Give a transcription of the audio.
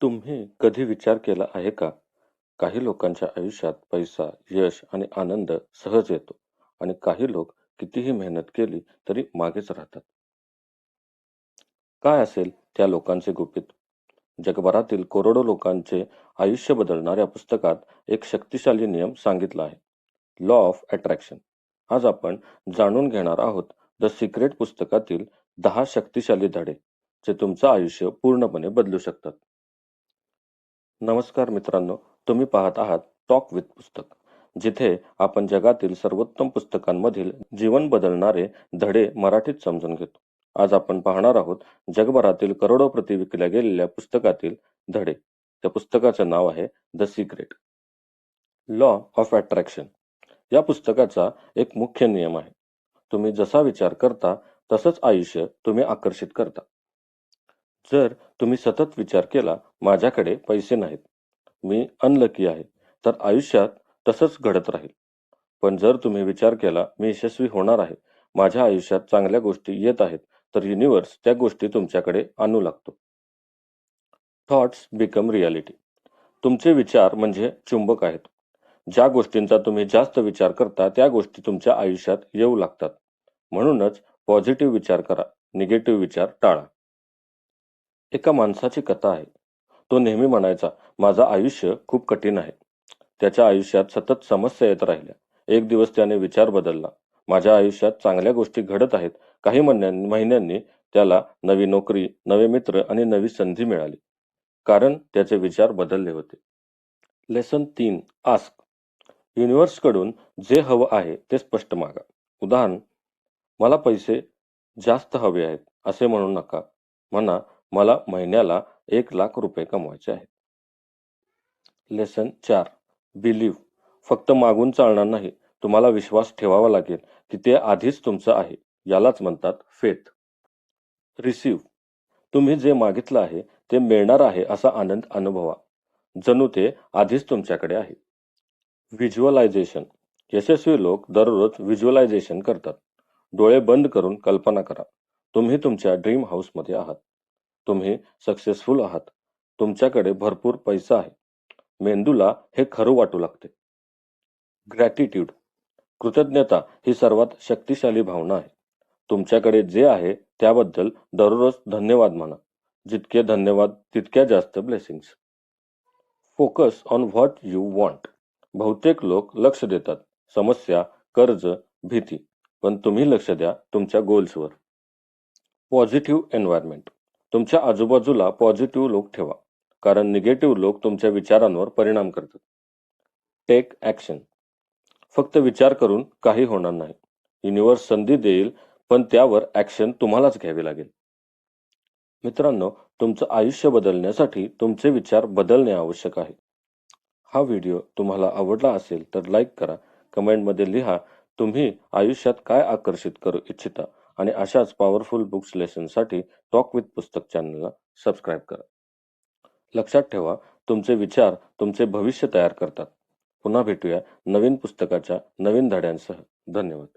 तुम्ही कधी विचार केला आहे का? काही लोकांच्या आयुष्यात पैसा, यश आणि आनंद सहज येतो आणि काही लोक कितीही मेहनत केली तरी मागेच राहतात. काय असेल त्या लोकांचे गुपित? जगभरातील करोडो लोकांचे आयुष्य बदलणाऱ्या पुस्तकात एक शक्तिशाली नियम सांगितला आहे. Law of attraction. आज आपण जाणून घेणार आहोत द सिक्रेट पुस्तकातील 10 शक्तिशाली धडे जे तुमचं आयुष्य पूर्णपणे बदलू शकतात. नमस्कार मित्रांनो, तुम्ही पाहत आहात टॉक विथ पुस्तक, जिथे आपण जगातील सर्वोत्तम पुस्तकांमधील जीवन बदलणारे धडे मराठीत समजून घेतो. आज आपण पाहणार आहोत जगभरातील करोडो प्रती विकल्या गेलेल्या पुस्तकातील धडे. त्या पुस्तकाचं नाव आहे the secret. Law of attraction. या पुस्तकाचा एक मुख्य नियम आहे. तुम्ही जसा विचार करता तसंच आयुष्य तुम्ही आकर्षित करता. जर तुम्ही सतत विचार केला, माझ्याकडे पैसे नाहीत, मी अनलकी आहे, तर आयुष्यात तसंच घडत राहील. पण जर तुम्ही विचार केला, मी यशस्वी होणार आहे, माझ्या आयुष्यात चांगल्या गोष्टी येत आहेत, तर युनिव्हर्स त्या गोष्टी तुमच्याकडे आणू लागतो. Thoughts become reality. तुमचे विचार म्हणजे चुंबक आहेत. ज्या गोष्टींचा तुम्ही जास्त विचार करता त्या गोष्टी तुमच्या आयुष्यात येऊ लागतात. म्हणूनच पॉझिटिव्ह विचार करा, निगेटिव्ह विचार टाळा. एका माणसाची कथा आहे. तो नेहमी म्हणायचा, माझं आयुष्य खूप कठीण आहे. त्याच्या आयुष्यात सतत समस्या येत राहिल्या. एक दिवस त्याने विचार बदलला. माझ्या आयुष्यात चांगल्या गोष्टी घडत आहेत. काही महिन्यांनी त्याला नवी नोकरी, नवे मित्र आणि नवी संधी मिळाली. कारण त्याचे विचार बदलले होते. लेसन 3. आस्क. युनिव्हर्सकडून जे हवं आहे ते स्पष्ट मागा. उदाहरण, मला पैसे जास्त हवे आहेत असे म्हणू नका. म्हणा, मला महिन्याला 1,00,000 रुपये कमवायचे आहेत. लेसन 4. बिलीव्ह. फक्त मागून चालणार नाही. तुम्हाला विश्वास ठेवावा लागेल की ते आधीच तुमचं आहे. यालाच म्हणतात फेथ. रिसीव्ह. तुम्ही जे मागितलं आहे ते मिळणार आहे असा आनंद अनुभवा. जणू ते आधीच तुमच्याकडे आहे. व्हिज्युअलायझेशन. यशस्वी लोक दररोज व्हिज्युअलायझेशन करतात. डोळे बंद करून कल्पना करा. तुम्ही तुमच्या ड्रीम हाऊसमध्ये आहात. तुम्ही सक्सेसफुल आहात. तुमच्याकडे भरपूर पैसा आहे. मेंदूला हे खरं वाटू लागते. ग्रॅटिट्यूड. कृतज्ञता ही सर्वात शक्तिशाली भावना आहे. तुमच्याकडे जे आहे त्याबद्दल दररोज धन्यवाद म्हणा. जितके धन्यवाद तितक्या जास्त blessings. Focus on what you want. बहुतेक लोक लक्ष देतात समस्या, कर्ज, भीती, पण तुम्ही लक्ष द्या तुमच्या गोल्सवर. Positive environment. तुमच्या आजूबाजूला पॉझिटिव्ह लोक ठेवा, कारण निगेटिव्ह लोक तुमच्या विचारांवर परिणाम करतात. Take action. फक्त विचार करून काही होणार नाही. युनिव्हर्स संधी देईल, पण त्यावर ॲक्शन तुम्हालाच घ्यावी लागेल. मित्रांनो, तुमचं आयुष्य बदलण्यासाठी तुमचे विचार बदलणे आवश्यक आहे. हा व्हिडिओ तुम्हाला आवडला असेल तर लाईक करा, कमेंटमध्ये लिहा तुम्ही आयुष्यात काय आकर्षित करू इच्छिता आणि अशाच पॉवरफुल बुक्स लेसनसाठी टॉक विथ पुस्तक चॅनलला सबस्क्राईब करा. लक्षात ठेवा, तुमचे विचार तुमचे भविष्य तयार करतात. पुन्हा भेटूया नवीन पुस्तकाच्या नवीन धड्यांसह. धन्यवाद.